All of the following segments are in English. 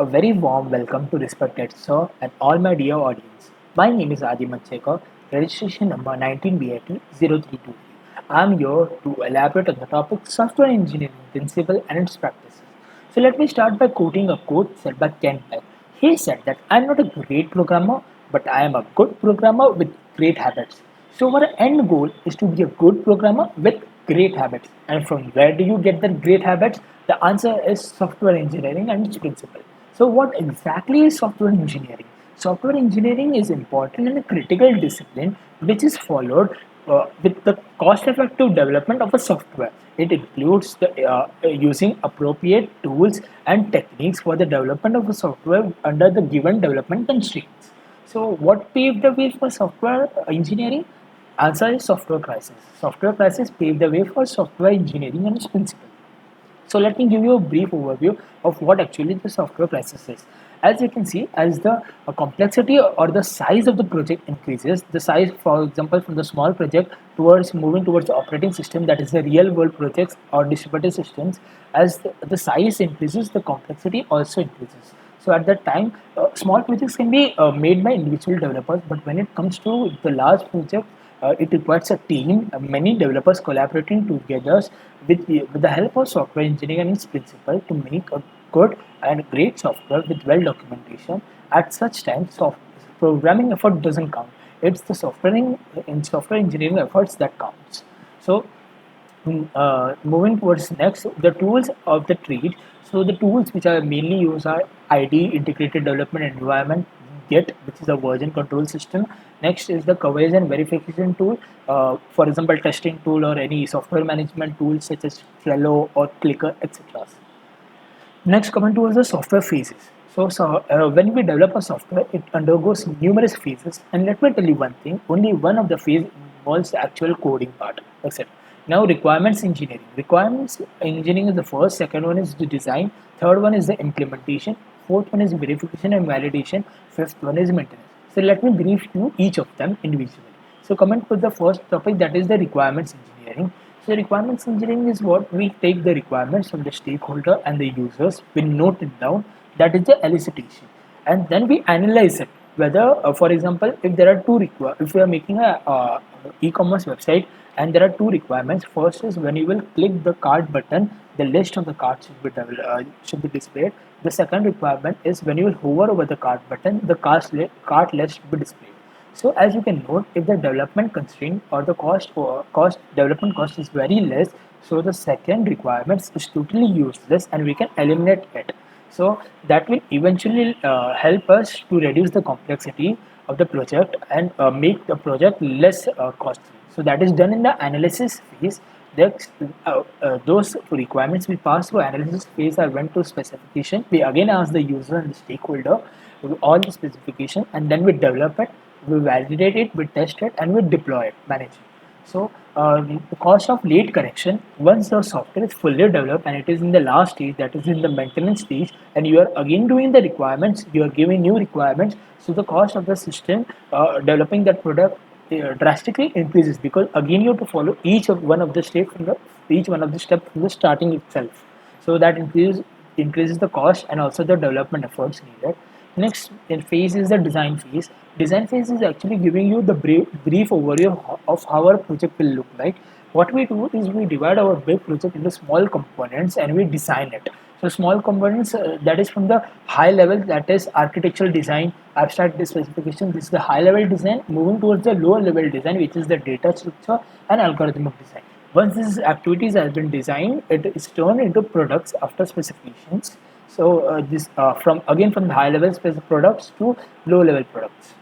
A very warm welcome to respected sir and all my dear audience. My name is Adi Manchekar, registration number 19BAT032. I am here to elaborate on the topic software engineering principle and its practices. So let me start by quoting a quote said by Ken Beck. He said that I am not a great programmer, but I am a good programmer with great habits. So our end goal is to be a good programmer with great habits. And from where do you get the great habits? The answer is software engineering and its principle. So what exactly is software engineering? Software engineering is important and a critical discipline which is followed with the cost-effective development of a software. It includes using appropriate tools and techniques for the development of a software under the given development constraints. So, what paved the way for software engineering? Answer is software crisis. Software crisis paved the way for software engineering and its principles. So let me give you a brief overview of what actually the software crisis is. As you can see, as the complexity or the size of the project increases, the size, for example, from the small project towards moving towards the operating system, that is the real world projects or distributed systems, as the size increases, the complexity also increases. So at that time, small projects can be made by individual developers, but when it comes to the large project, it requires a team, many developers collaborating together with the help of software engineering and its principle to make a good and great software with well documentation. At such times, programming effort doesn't count. It's the software engineering efforts that counts. So moving towards next, the tools of the trade. So the tools which are mainly used are ID, integrated development environment, Git, which is a version control system. Next is the coverage and verification tool, for example testing tool or any software management tools such as Trello or Clicker, etc. Next, coming towards the software phases. When we develop a software, it undergoes numerous phases. And let me tell you one thing: only one of the phase involves the actual coding part. That's it. Now, requirements engineering. Requirements engineering is the first. Second one is the design. Third one is the implementation. Fourth one is verification and validation. Fifth one is maintenance. So let me brief you each of them individually. So coming to the first topic, that is the requirements engineering. So requirements engineering is what we take the requirements from the stakeholder and the users, we note it down, that is the elicitation, and then we analyze it. Whether, for example, if there are if we are making a e-commerce website and there are two requirements. First is when you will click the cart button, the list of the carts should be displayed. The second requirement is when you will hover over the cart button, the cart list should be displayed. So as you can note, if the development constraint or the development cost is very less, so the second requirement is totally useless and we can eliminate it. So that will eventually help us to reduce the complexity of the project and make the project less costly. So that is done in the analysis phase. Those requirements we pass through analysis phase are went to specification. We again ask the user and the stakeholder all the specification, and then we develop it, we validate it, we test it, and we deploy it, manage it. So the cost of late correction, once the software is fully developed and it is in the last stage, that is in the maintenance stage, and you are again doing the requirements, you are giving new requirements, so the cost of the system developing that product drastically increases, because again you have to follow one of the steps from the starting itself. So that increases the cost and also the development efforts needed. Next in phase is the design phase. Design phase is actually giving you the brief overview of how our project will look like. What we do is we divide our big project into small components and we design it. So small components, that is from the high level, that is architectural design, abstract specification. This is the high level design. Moving towards the lower level design, which is the data structure and algorithmic design. Once these activities have been designed, it is turned into products after specifications. So this from the high level products to low level products.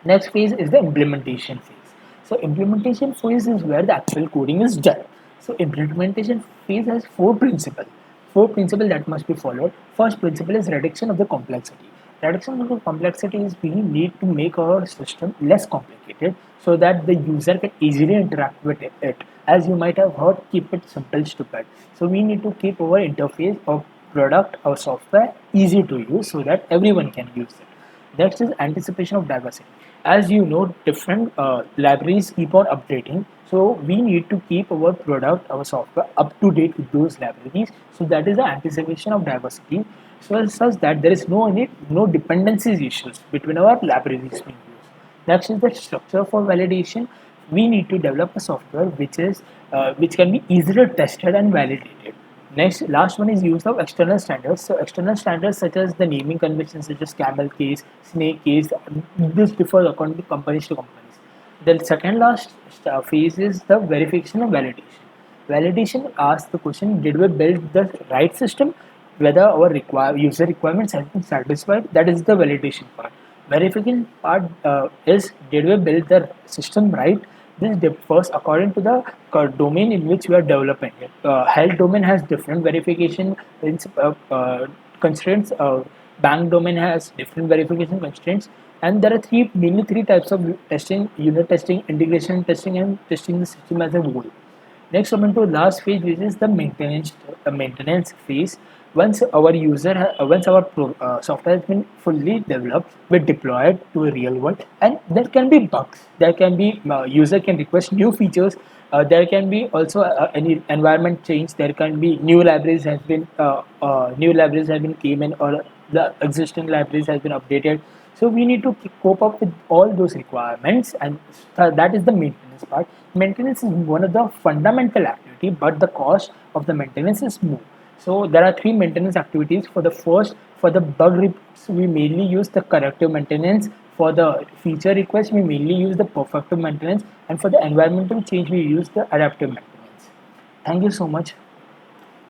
Next phase is the implementation phase. So implementation phase is where the actual coding is done. So implementation phase has four principles. Four principles that must be followed. First principle is reduction of the complexity. Reduction of the complexity is we need to make our system less complicated so that the user can easily interact with it. As you might have heard, keep it simple, stupid. So we need to keep our interface of product or software easy to use so that everyone can use it. Next is anticipation of diversity. As you know, different libraries keep on updating, so we need to keep our product, our software up to date with those libraries. So that is the anticipation of diversity, so such that there is no dependencies issues between our libraries being used. Next is the structure for validation. We need to develop a software which can be easily tested and validated. Next, last one is use of external standards. So external standards such as the naming conventions such as camel case, snake case, this differs according to companies to companies. The second last phase is the verification and validation. Validation asks the question: did we build the right system? Whether our user requirements have been satisfied. That is the validation part. Verification part is: did we build the system right? This differs according to the domain in which we are developing it. Health domain has different verification constraints. Bank domain has different verification constraints, and there are mainly three types of testing: unit testing, integration testing, and testing the system as a whole. Next, coming to last phase, which is the maintenance phase. Once our software has been fully developed, we deploy it to a real world, and there can be bugs. There can be user can request new features. There can be also any environment change. There can be new libraries have been came in, or the existing libraries has been updated. So we need to cope up with all those requirements, and that is the maintenance part. Maintenance is one of the fundamental activity, but the cost of the maintenance is more. So there are three maintenance activities. For the first, for the bug reports, we mainly use the corrective maintenance. For the feature request, we mainly use the perfective maintenance, and for the environmental change, we use the adaptive maintenance. Thank you so much.